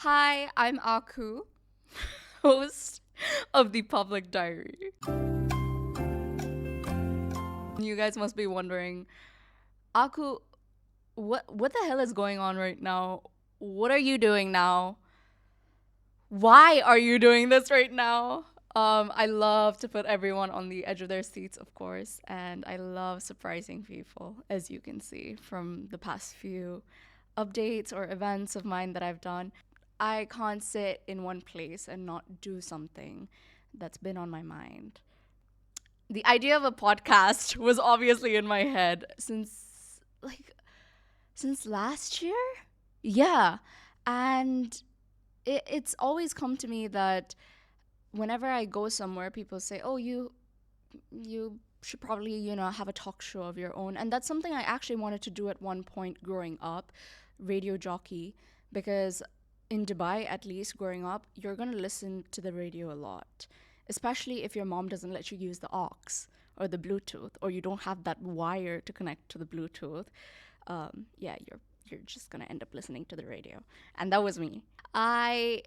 Hi, I'm Aku, host of the Public Diary. You guys must be wondering, Aku, what the hell is going on right now? What are you doing now? Why are you doing this right now? I love to put everyone on the edge of their seats, of course, and I love surprising people, as you can see from the past few updates or events of mine that I've done. I can't sit in one place and not do something that's been on my mind. The idea of a podcast was obviously in my head since last year. Yeah. And it's always come to me that whenever I go somewhere, people say, "Oh, you should probably, have a talk show of your own." And that's something I actually wanted to do at one point growing up, radio jockey, because in Dubai, at least growing up, you're going to listen to the radio a lot, especially if your mom doesn't let you use the aux or the Bluetooth, or you don't have that wire to connect to the Bluetooth. Yeah, you're just going to end up listening to the radio. And that was me. I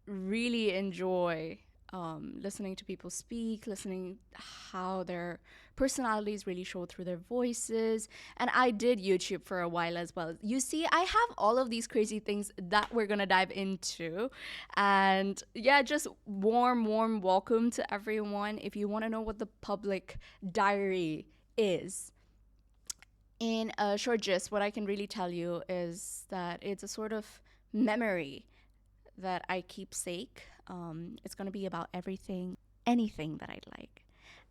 really enjoy listening to people speak, listening how their personalities really show through their voices. And I did YouTube for a while as well. You see, I have all of these crazy things that we're gonna dive into. And yeah, just warm welcome to everyone. If you want to know what the public diary is, in a short gist, what I can really tell you is that it's a sort of memory that I keep sake. It's going to be about everything, anything that I like.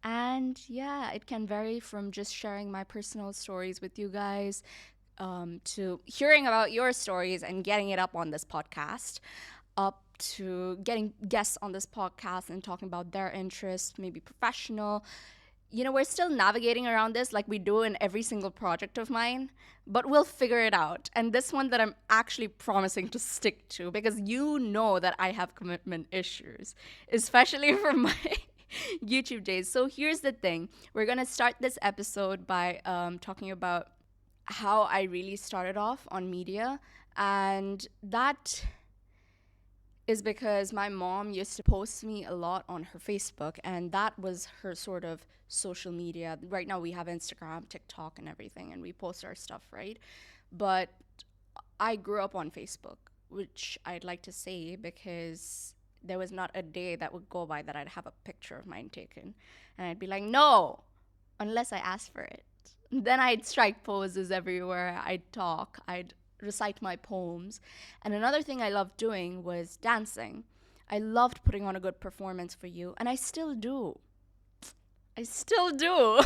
And yeah, it can vary from just sharing my personal stories with you guys to hearing about your stories and getting it up on this podcast, up to getting guests on this podcast and talking about their interests, maybe professional. We're still navigating around this like we do in every single project of mine, but we'll figure it out. And this one that I'm actually promising to stick to, because you know that I have commitment issues, especially for my YouTube days. So here's the thing, we're going to start this episode by talking about how I really started off on media. And that is because my mom used to post me a lot on her Facebook, and that was her sort of social media. Right now we have Instagram, TikTok, and everything, and we post our stuff, right? But I grew up on Facebook, which I'd like to say because there was not a day that would go by that I'd have a picture of mine taken. And I'd be like, no, unless I ask for it. Then I'd strike poses everywhere. I'd talk. I'd recite my poems. And another thing I loved doing was dancing. I loved putting on a good performance for you, and I still do. I still do.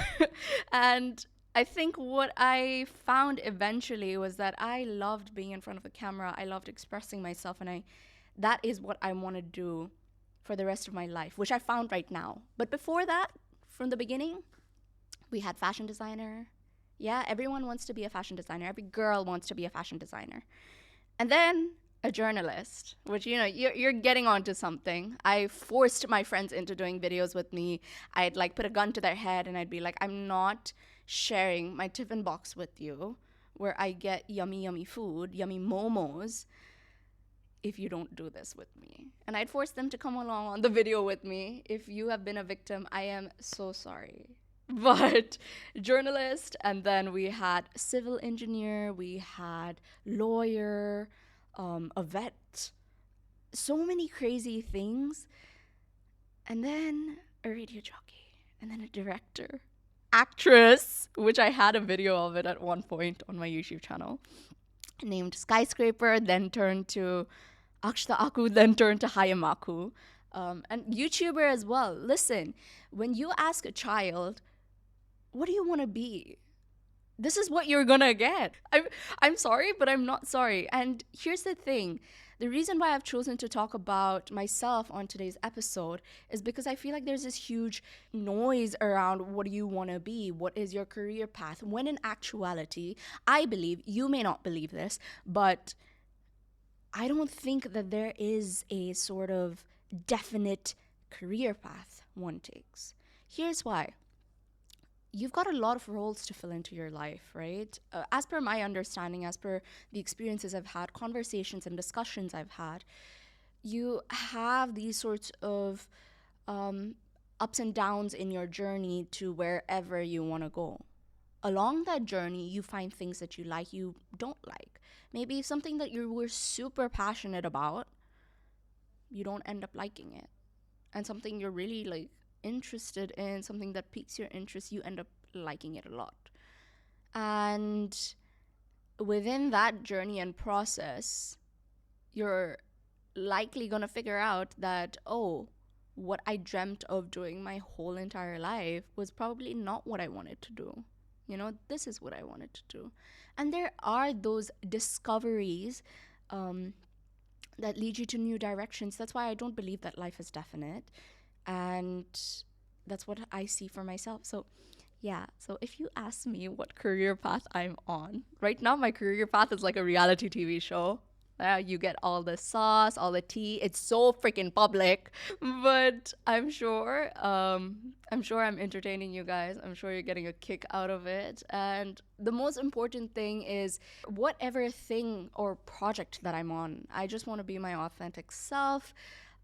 And I think what I found eventually was that I loved being in front of the camera. I loved expressing myself, and that is what I want to do for the rest of my life, which I found right now. But before that, from the beginning, we had fashion designer. Yeah, everyone wants to be a fashion designer. Every girl wants to be a fashion designer. And then a journalist, which, you're getting onto something. I forced my friends into doing videos with me. I'd like put a gun to their head and I'd be like, I'm not sharing my tiffin box with you where I get yummy food, yummy momos, if you don't do this with me. And I'd force them to come along on the video with me. If you have been a victim, I am so sorry. But journalist, and then we had civil engineer, we had lawyer, a vet, so many crazy things. And then a radio jockey, and then a director, actress, which I had a video of it at one point on my YouTube channel, named Skyscraper, then turned to Akshta Aku, then turned to Hayamaku, and YouTuber as well. Listen, when you ask a child, what do you want to be? This is what you're gonna get. I'm sorry, but I'm not sorry. And here's the thing. The reason why I've chosen to talk about myself on today's episode is because I feel like there's this huge noise around what do you want to be? What is your career path? When in actuality, I believe, you may not believe this, but I don't think that there is a sort of definite career path one takes. Here's why. you've got a lot of roles to fill into your life, right? As per my understanding, as per the experiences I've had, conversations and discussions I've had, you have these sorts of um, ups and downs in your journey to wherever you want to go. Along that journey, you find things that you like, you don't like. Maybe something that you were super passionate about, you don't end up liking it. And something you're really like interested in, something that piques your interest, you end up liking it a lot. And within that journey and process, you're likely going to figure out that, oh, what I dreamt of doing my whole entire life was probably not what I wanted to do. This is what I wanted to do. And there are those discoveries that lead you to new directions. That's why I don't believe that life is definite. And that's what I see for myself. So, yeah. So if you ask me what career path I'm on, right now my career path is like a reality TV show. You get all the sauce, all the tea. It's so freaking public, but I'm sure I'm entertaining you guys. I'm sure you're getting a kick out of it. And the most important thing is whatever thing or project that I'm on, I just want to be my authentic self.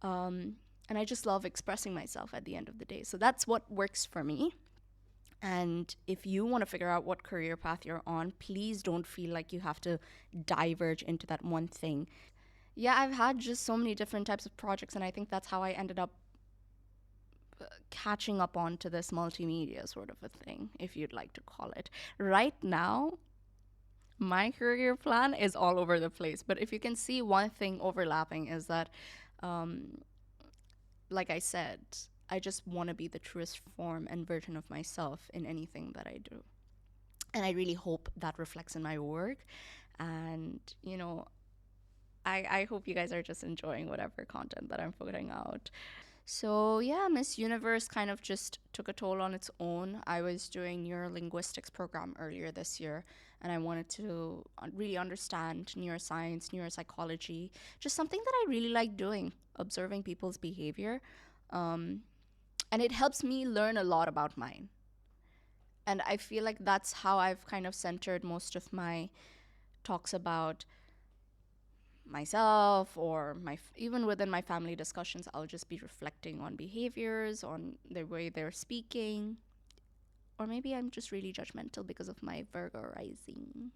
And I just love expressing myself at the end of the day. So that's what works for me. And if you want to figure out what career path you're on, please don't feel like you have to diverge into that one thing. Yeah, I've had just so many different types of projects, and I think that's how I ended up catching up onto this multimedia sort of a thing, if you'd like to call it. Right now, my career plan is all over the place. But if you can see one thing overlapping is that, like I said, I just want to be the truest form and version of myself in anything that I do. And I really hope that reflects in my work. And, I hope you guys are just enjoying whatever content that I'm putting out. So, yeah, Miss Universe kind of just took a toll on its own. I was doing neurolinguistics program earlier this year, and I wanted to really understand neuroscience, neuropsychology, just something that I really like doing, observing people's behavior. And it helps me learn a lot about mine. And I feel like that's how I've kind of centered most of my talks about myself, or even within my family discussions. I'll just be reflecting on behaviors, on the way they're speaking. Or maybe I'm just really judgmental because of my Virgo rising.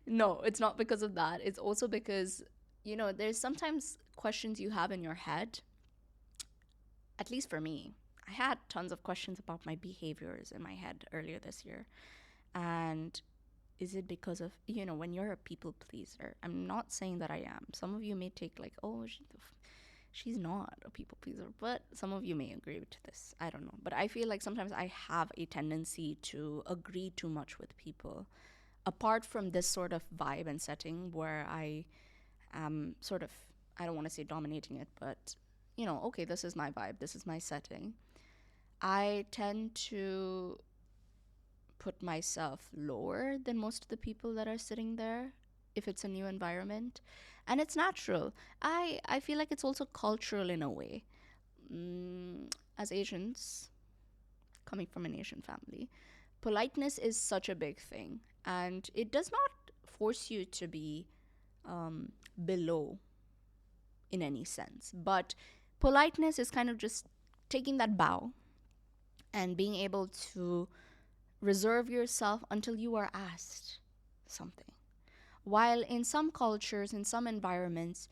No, it's not because of that. It's also because, there's sometimes questions you have in your head. At least for me, I had tons of questions about my behaviors in my head earlier this year. And is it because of, when you're a people pleaser? I'm not saying that I am. Some of you may take like, oh, she's not a people pleaser, but some of you may agree to this. I don't know. But I feel like sometimes I have a tendency to agree too much with people. Apart from this sort of vibe and setting where I am sort of, I don't want to say dominating it, but, okay, this is my vibe, this is my setting. I tend to put myself lower than most of the people that are sitting there if it's a new environment. And it's natural. I feel like it's also cultural in a way. As Asians, coming from an Asian family, politeness is such a big thing. And it does not force you to be below in any sense. But politeness is kind of just taking that bow and being able to reserve yourself until you are asked something. While in some cultures, in some environments,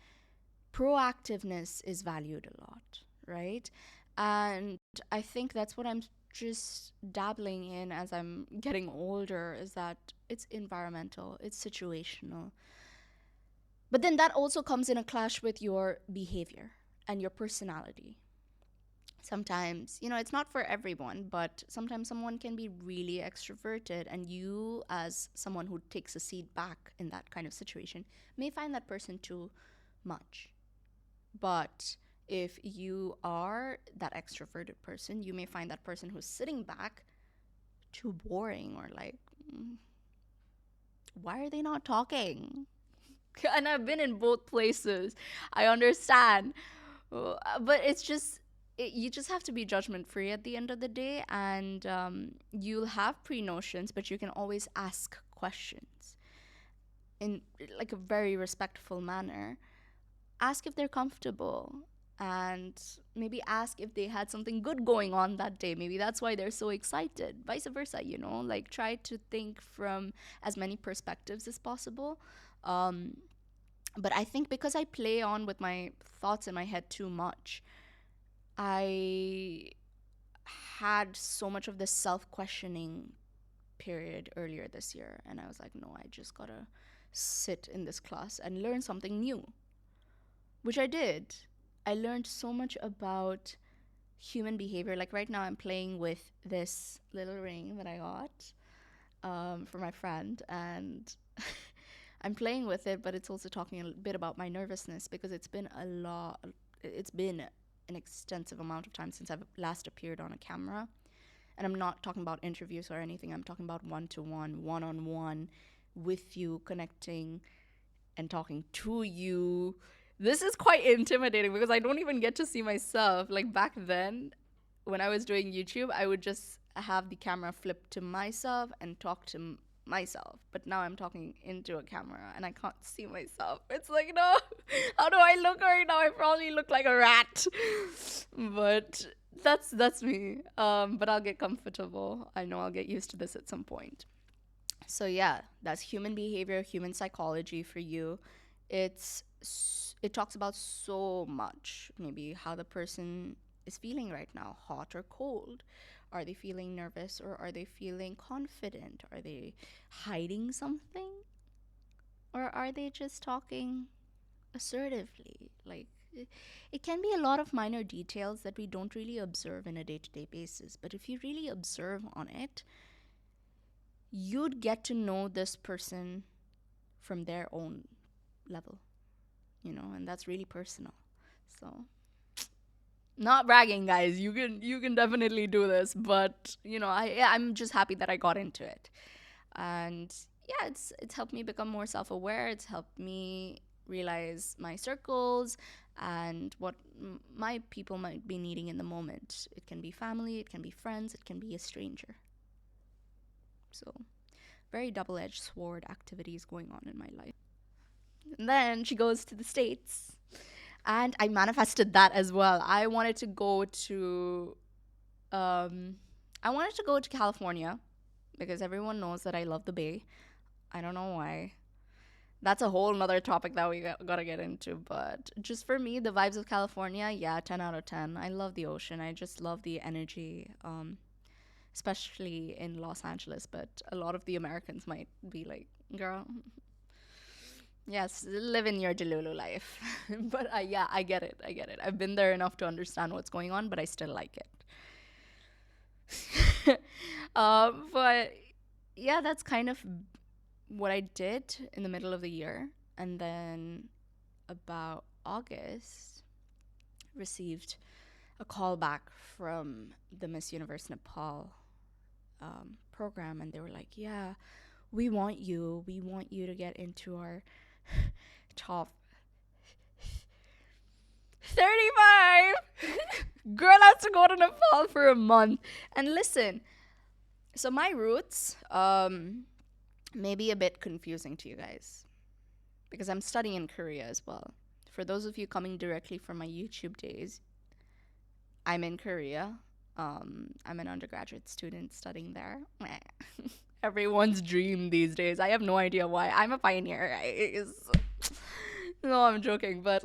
proactiveness is valued a lot, right? And I think that's what I'm just dabbling in as I'm getting older, is that it's environmental, it's situational. But then that also comes in a clash with your behavior and your personality. Sometimes, it's not for everyone, but sometimes someone can be really extroverted, and you, as someone who takes a seat back in that kind of situation, may find that person too much. But if you are that extroverted person, you may find that person who's sitting back too boring, or like, why are they not talking? And I've been in both places. I understand. But it's just, you just have to be judgment free at the end of the day, and you'll have pre notions, but you can always ask questions in like a very respectful manner. Ask if they're comfortable, and maybe ask if they had something good going on that day. Maybe that's why they're so excited. Vice versa, like try to think from as many perspectives as possible. Um, but I think because I play on with my thoughts in my head too much, I had so much of this self questioning period earlier this year. And I was like, no, I just gotta sit in this class and learn something new, which I did. I learned so much about human behavior. Like right now, I'm playing with this little ring that I got for my friend, and I'm playing with it, but it's also talking a bit about my nervousness because it's been a lot. It's been an extensive amount of time since I've last appeared on a camera. And I'm not talking about interviews or anything. I'm talking about one-to-one, one-on-one with you, connecting and talking to you. This is quite intimidating because I don't even get to see myself. Like back then, when I was doing YouTube, I would just have the camera flip to myself and talk to myself. But now I'm talking into a camera and I can't see myself. It's like, no, how do I look right now? I probably look like a rat. But that's me. But I'll get comfortable. I know I'll get used to this at some point. So yeah, that's human behavior, human psychology for you. It talks about so much. Maybe how the person is feeling right now, hot or cold. Are they feeling nervous or are they feeling confident? Are they hiding something? Or are they just talking assertively? Like, it can be a lot of minor details that we don't really observe in a day to day basis. But if you really observe on it, you'd get to know this person from their own level, and that's really personal. So, not bragging, guys. You can definitely do this, but I'm just happy that I got into it, and yeah, it's helped me become more self aware. It's helped me realize my circles and what my people might be needing in the moment. It can be family, it can be friends, it can be a stranger. So, very double edged sword activities going on in my life. And then she goes to the States. And I manifested that as well. I wanted to go to California because everyone knows that I love the Bay. I don't know why. That's a whole nother topic that we gotta get into. But just for me, the vibes of California, yeah, 10 out of 10. I love the ocean. I just love the energy. Especially in Los Angeles, but a lot of the Americans might be like, girl, yes, live in your Delulu life. But yeah, I get it. I've been there enough to understand what's going on, but I still like it. But yeah, that's kind of what I did in the middle of the year. And then about August, received a call back from the Miss Universe Nepal program, and they were like, yeah, we want you to get into our top 35. Girl has to go to Nepal for a month. And listen, so my roots may be a bit confusing to you guys because I'm studying in Korea as well. For those of you coming directly from my YouTube days, I'm in Korea. I'm an undergraduate student studying there. Everyone's dream these days. I have no idea why. I'm a pioneer, guys. No, I'm joking. But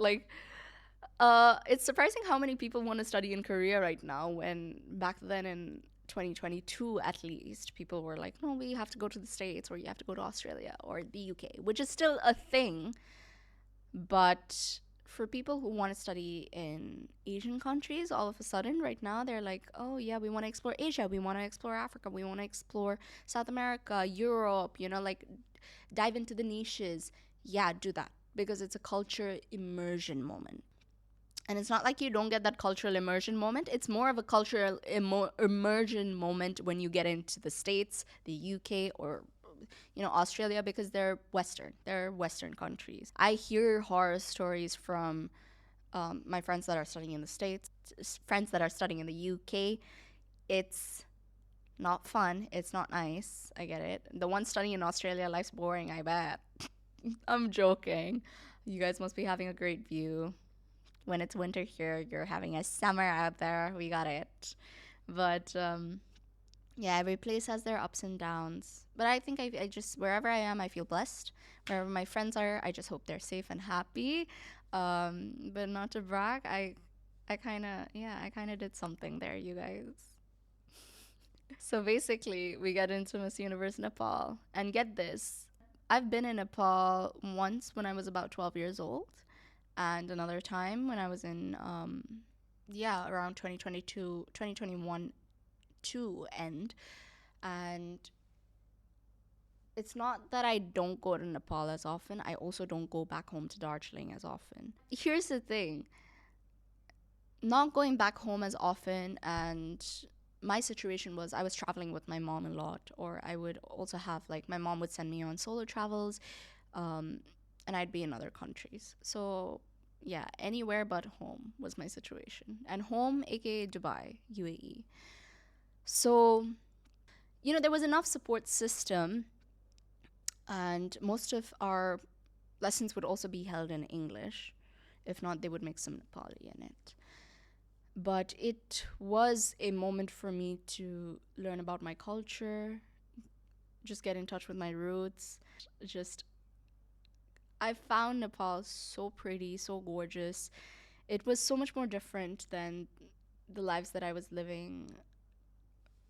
it's surprising how many people want to study in Korea right now. When back then in 2022, at least, people were like, no, we have to go to the States, or you have to go to Australia or the UK, which is still a thing. But for people who want to study in Asian countries, all of a sudden right now they're like, oh yeah, we want to explore Asia, we want to explore Africa, we want to explore South America, Europe, like dive into the niches. Yeah, do that because it's a culture immersion moment. And it's not like you don't get that cultural immersion moment. It's more of a cultural immersion moment when you get into the States, the UK, or Australia, because they're Western countries. I hear horror stories from My friends that are studying in the States, friends that are studying in the UK, it's not fun. It's not nice. I get it. The one studying in Australia, life's boring, I bet. I'm joking. You guys must be having a great view. When it's winter here, you're having a summer out there. We got it. But yeah, every place has their ups and downs. But I think I just, wherever I am, I feel blessed. Wherever my friends are, I just hope they're safe and happy. But not to brag, I kind of, yeah, I kind of did something there, you guys. So basically, we got into Miss Universe Nepal. And get this, I've been in Nepal once when I was about 12 years old, and another time when I was in, yeah, around 2022, 2021 to end. And it's not that I don't go to Nepal as often, I also don't go back home to Darjeeling as often. Here's the thing, not going back home as often, and my situation was I was traveling with my mom a lot, or I would also have, like, my mom would send me on solo travels, um, and I'd be in other countries. So yeah, anywhere but home was my situation, and home, aka Dubai, UAE. So there was enough support system, and most of our lessons would also be held in English. If not, they would mix some Nepali in it. But it was a moment for me to learn about my culture, just get in touch with my roots. Just, I found Nepal so pretty, so gorgeous. It was so much more different than the lives that I was living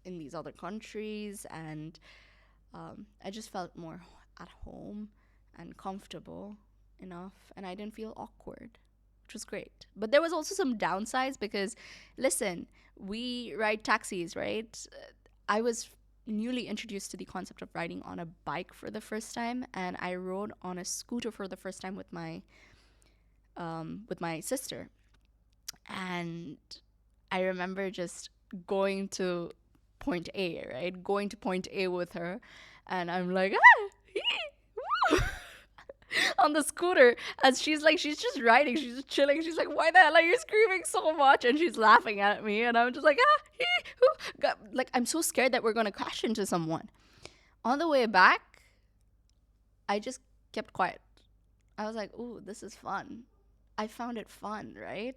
in these other countries, and I just felt more at home and comfortable enough, and I didn't feel awkward, which was great. But there was also some downsides because, listen, we ride taxis, right? I was newly introduced to the concept of riding on a bike for the first time, and I rode on a scooter for the first time with my sister. And I remember just going to point A, right? Going to point A with her, and I'm like, ah, hee, on the scooter, as she's just riding, she's just chilling. She's like, why the hell are you screaming so much? And she's laughing at me, and I'm just like, ah, hee, hoo. Like, I'm so scared that we're gonna crash into someone. On the way back, I just kept quiet. I was like, ooh, this is fun. I found it fun, right?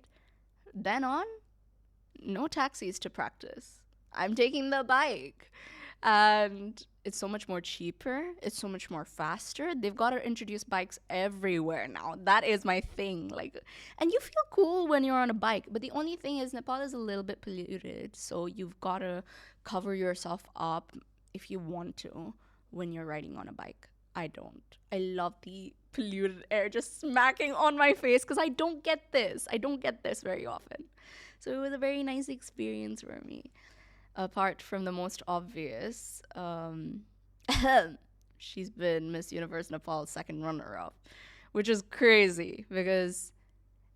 Then on, no taxis to practice. I'm taking the bike. And it's so much more cheaper. It's so much more faster. They've got to introduce bikes everywhere now. That is my thing. Like, and you feel cool when you're on a bike. But the only thing is, Nepal is a little bit polluted. So you've got to cover yourself up if you want to when you're riding on a bike. I don't. I love the polluted air just smacking on my face because I don't get this. I don't get this very often. So it was a very nice experience for me. Apart from the most obvious, she's been Miss Universe Nepal's second runner up, which is crazy because,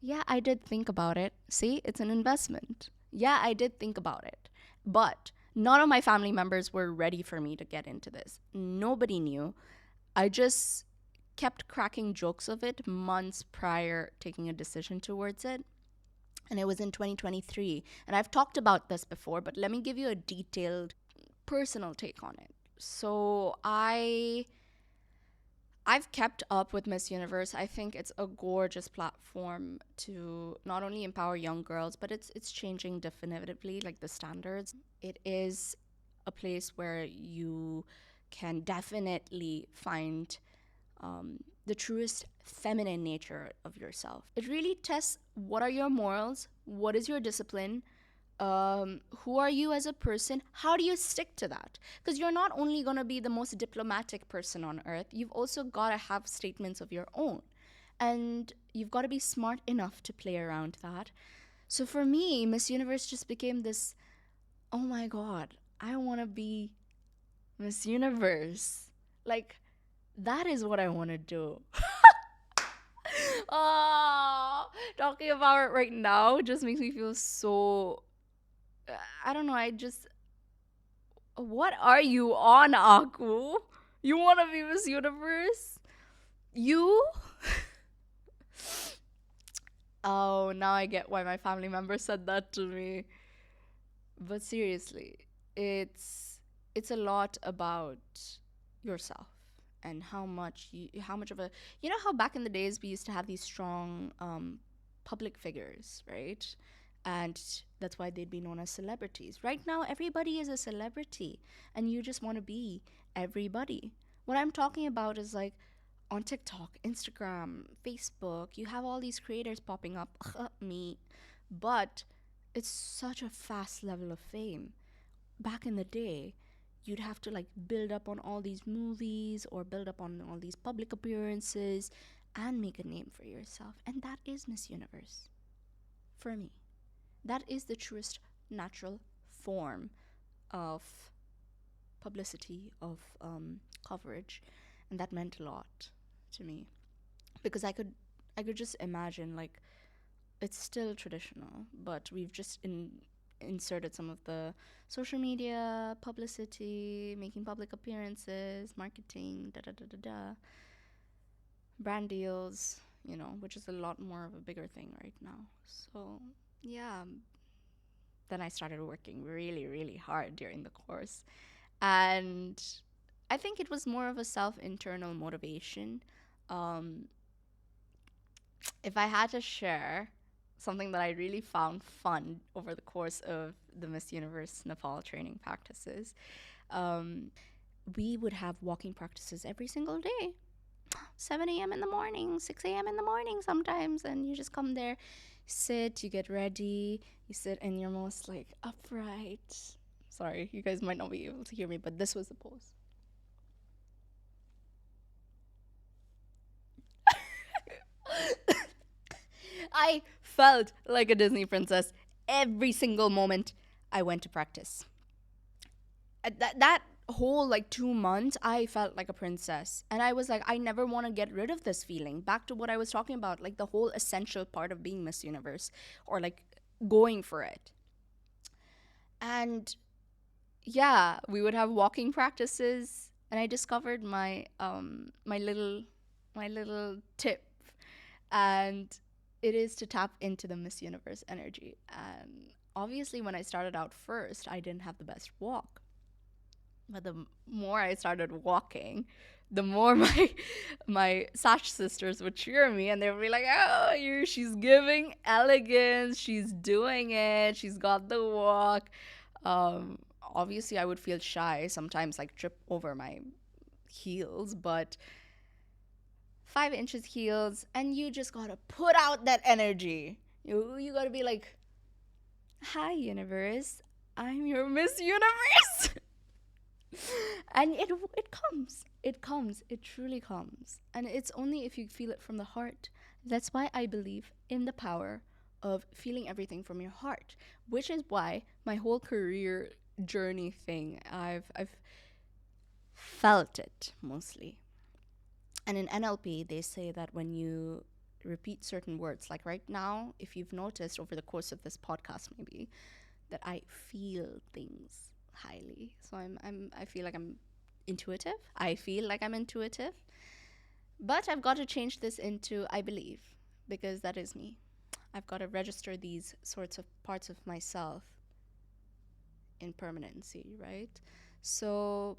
yeah, I did think about it. See, it's an investment. Yeah, I did think about it. But none of my family members were ready for me to get into this. Nobody knew. I just kept cracking jokes of it months prior taking a decision towards it. And it was in 2023. And I've talked about this before, but let me give you a detailed personal take on it. So I've kept up with Miss Universe. I think it's a gorgeous platform to not only empower young girls, but it's changing definitively, like the standards. It is a place where you can definitely find the truest feminine nature of yourself. It really tests what are your morals, what is your discipline, who are you as a person, how do you stick to that? Because you're not only going to be the most diplomatic person on earth, you've also got to have statements of your own. And you've got to be smart enough to play around that. So for me, Miss Universe just became this, oh my God, I want to be Miss Universe. Like, that is what I want to do. Oh, talking about it right now just makes me feel so. I don't know. What are you on, Aku? You want to be Miss Universe? You? Oh, now I get why my family member said that to me. But seriously, it's it's a lot about yourself and how much of a, you know how back in the days we used to have these strong public figures, right? And that's why they'd be known as celebrities. Right now everybody is a celebrity and you just want to be everybody. What I'm talking about is like on TikTok, Instagram, Facebook, you have all these creators popping up, me, but it's such a fast level of fame. Back in the day, you'd have to like build up on all these movies or build up on all these public appearances and make a name for yourself. And that is Miss Universe for me. That is the truest natural form of publicity, of coverage. And that meant a lot to me because I could just imagine like it's still traditional, but we've just inserted some of the social media publicity, making public appearances, marketing, da da da da da, brand deals, which is a lot more of a bigger thing right now. So, yeah, then I started working really, really hard during the course. And I think it was more of a self internal motivation. Um, if I had to share something that I really found fun over the course of the Miss Universe Nepal training practices, um, we would have walking practices every single day. 7 a.m. in the morning, 6 a.m. in the morning sometimes, and you just come there, sit, you get ready, you sit in your most like upright. Sorry, you guys might not be able to hear me, but this was the pose. I felt like a Disney princess every single moment I went to practice. That whole like 2 months, I felt like a princess. And I was like, I never want to get rid of this feeling. Back to what I was talking about, like the whole essential part of being Miss Universe or like going for it. And yeah, we would have walking practices. And I discovered my little tip, and it is to tap into the Miss Universe energy. And obviously, when I started out first, I didn't have the best walk. But the more I started walking, the more my Sash sisters would cheer me, and they would be like, "Oh, she's giving elegance. She's doing it. She's got the walk." Obviously, I would feel shy sometimes, like trip over my heels, but 5 inches heels, and you just gotta put out that energy. You gotta be like, "Hi, universe, I'm your Miss Universe," and it truly comes, and it's only if you feel it from the heart. That's why I believe in the power of feeling everything from your heart, which is why my whole career journey thing, I've felt it mostly. And in NLP, they say that when you repeat certain words, like right now, if you've noticed over the course of this podcast, maybe that I feel things highly. So I feel like I'm intuitive. I feel like I'm intuitive. But I've got to change this into I believe, because that is me. I've got to register these sorts of parts of myself in permanency, right? So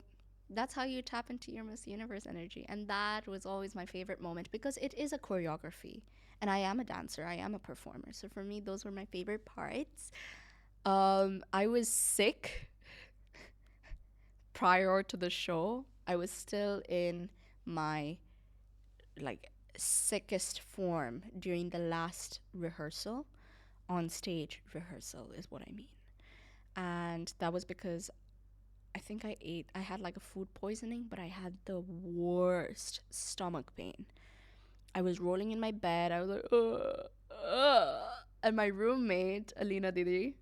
that's how you tap into your Miss Universe energy. And that was always my favorite moment because it is a choreography. And I am a dancer, I am a performer. So for me, those were my favorite parts. I was sick prior to the show. I was still in my like sickest form during the last rehearsal. On stage rehearsal is what I mean. And that was because I had like a food poisoning, but I had the worst stomach pain. I was rolling in my bed. I was like, ugh, ugh. And my roommate, Alina Didi,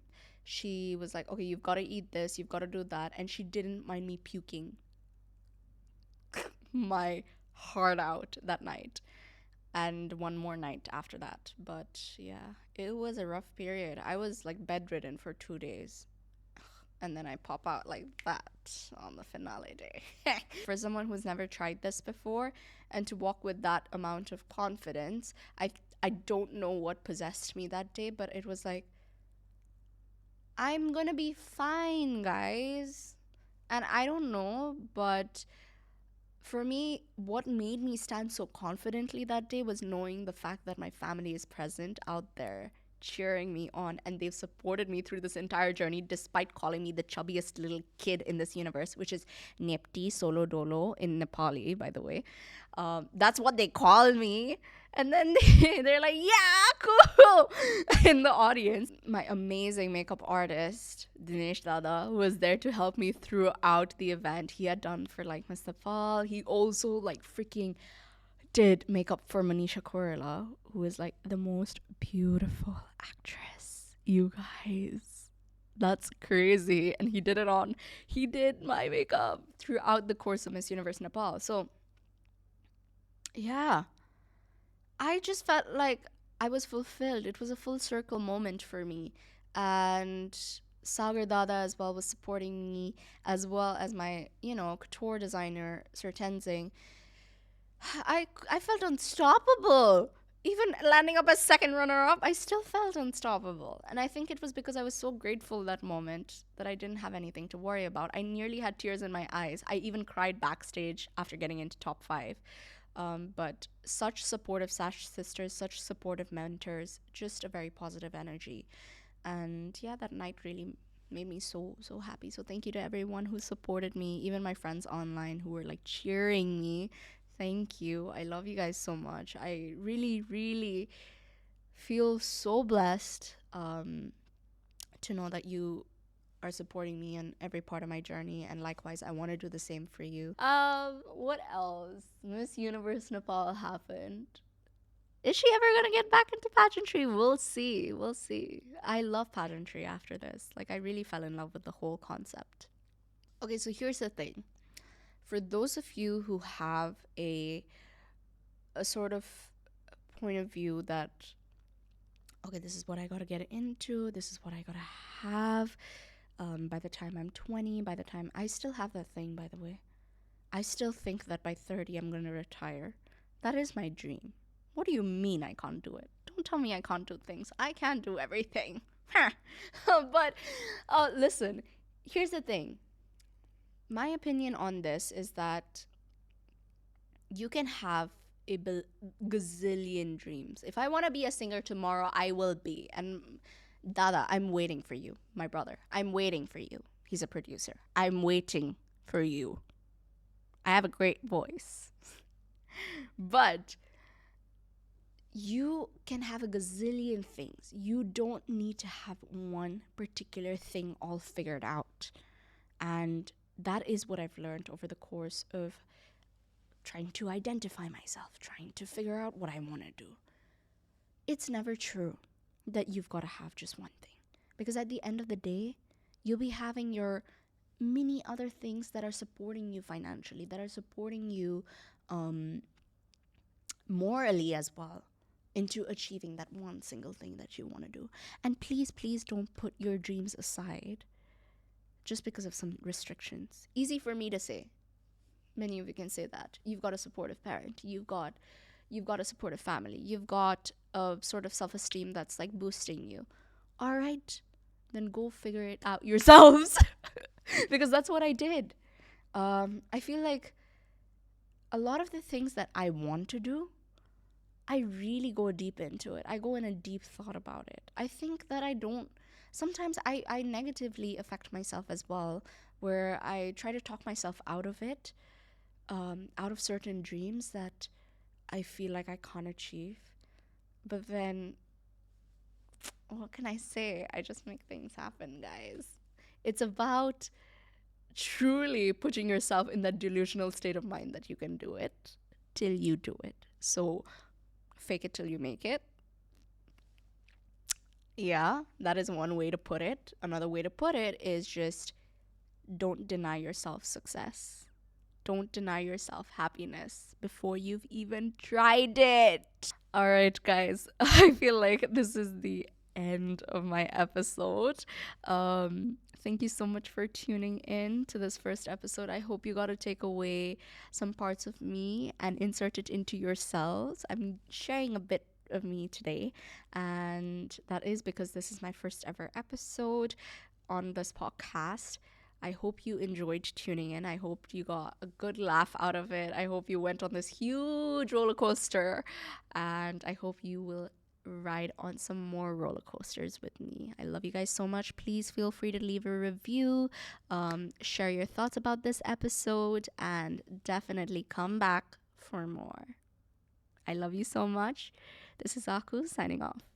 she was like, okay, you've got to eat this, you've got to do that. And she didn't mind me puking my heart out that night. And one more night after that. But yeah, it was a rough period. I was like bedridden for 2 days. And then I pop out like that on the finale day. For someone who's never tried this before and to walk with that amount of confidence, I don't know what possessed me that day, but it was like, I'm gonna be fine, guys. And I don't know, but for me, what made me stand so confidently that day was knowing the fact that my family is present out there cheering me on, and they've supported me through this entire journey despite calling me the chubbiest little kid in this universe, which is Nepti Solo Dolo in Nepali, by the way. That's what they call me. And then they're like, yeah, cool. In the audience, my amazing makeup artist, Dinesh Dada, who was there to help me throughout the event. He had done for like Miss Nepal. He also like freaking did makeup for Manisha Koirala, who is like the most beautiful actress. You guys, that's crazy. And he did my makeup throughout the course of Miss Universe Nepal. So, yeah, I just felt like I was fulfilled. It was a full circle moment for me. And Sagar Dada as well was supporting me, as well as my, couture designer, Sir Tenzing. I felt unstoppable. Even landing up as second runner up, I still felt unstoppable. And I think it was because I was so grateful that moment that I didn't have anything to worry about. I nearly had tears in my eyes. I even cried backstage after getting into top 5. But such supportive Sash sisters, such supportive mentors, just a very positive energy. And yeah, that night really made me so happy. So thank you to everyone who supported me, even my friends online who were like cheering me. Thank you. I love you guys so much. I really, really feel so blessed to know that you are supporting me in every part of my journey, and likewise I want to do the same for you. What else? Miss Universe Nepal happened. Is she ever gonna get back into pageantry? We'll see. We'll see. I love pageantry after this. Like, I really fell in love with the whole concept. Okay, so here's the thing. For those of you who have a sort of point of view that, okay, this is what I gotta get into, this is what I gotta have by the time I'm 20, by the time I still have that thing, by the way. I still think that by 30 I'm gonna retire. That is my dream. What do you mean I can't do it? Don't tell me I can't do things. I can do everything. But listen, here's the thing. My opinion on this is that you can have a gazillion dreams. If I want to be a singer tomorrow, I will be. And Dada, I'm waiting for you, my brother. I'm waiting for you. He's a producer. I'm waiting for you. I have a great voice. But you can have a gazillion things. You don't need to have one particular thing all figured out. And that is what I've learned over the course of trying to identify myself, trying to figure out what I want to do. It's never true that you've got to have just one thing. Because at the end of the day, you'll be having your many other things that are supporting you financially, that are supporting you morally as well, into achieving that one single thing that you want to do. And please, please don't put your dreams aside just because of some restrictions. Easy for me to say. Many of you can say that. You've got a supportive parent. You've got a supportive family. You've got a sort of self-esteem that's like boosting you. All right, then go figure it out yourselves. Because that's what I did. I feel like a lot of the things that I want to do, I really go deep into it. I go in a deep thought about it. I think that sometimes I negatively affect myself as well, where I try to talk myself out of it, out of certain dreams that I feel like I can't achieve. But then, what can I say? I just make things happen, guys. It's about truly putting yourself in that delusional state of mind that you can do it till you do it. So, fake it till you make it. Yeah, that is one way to put it. Another way to put it is just don't deny yourself success. Don't deny yourself happiness before you've even tried it. All right, guys. I feel like this is the end of my episode. Thank you so much for tuning in to this first episode. I hope you got to take away some parts of me and insert it into yourselves. I'm sharing a bit of me today. And that is because this is my first ever episode on this podcast. I hope you enjoyed tuning in. I hope you got a good laugh out of it. I hope you went on this huge roller coaster. And I hope you will ride on some more roller coasters with me. I love you guys so much. Please feel free to leave a review, share your thoughts about this episode, and definitely come back for more. I love you so much. This is Aku signing off.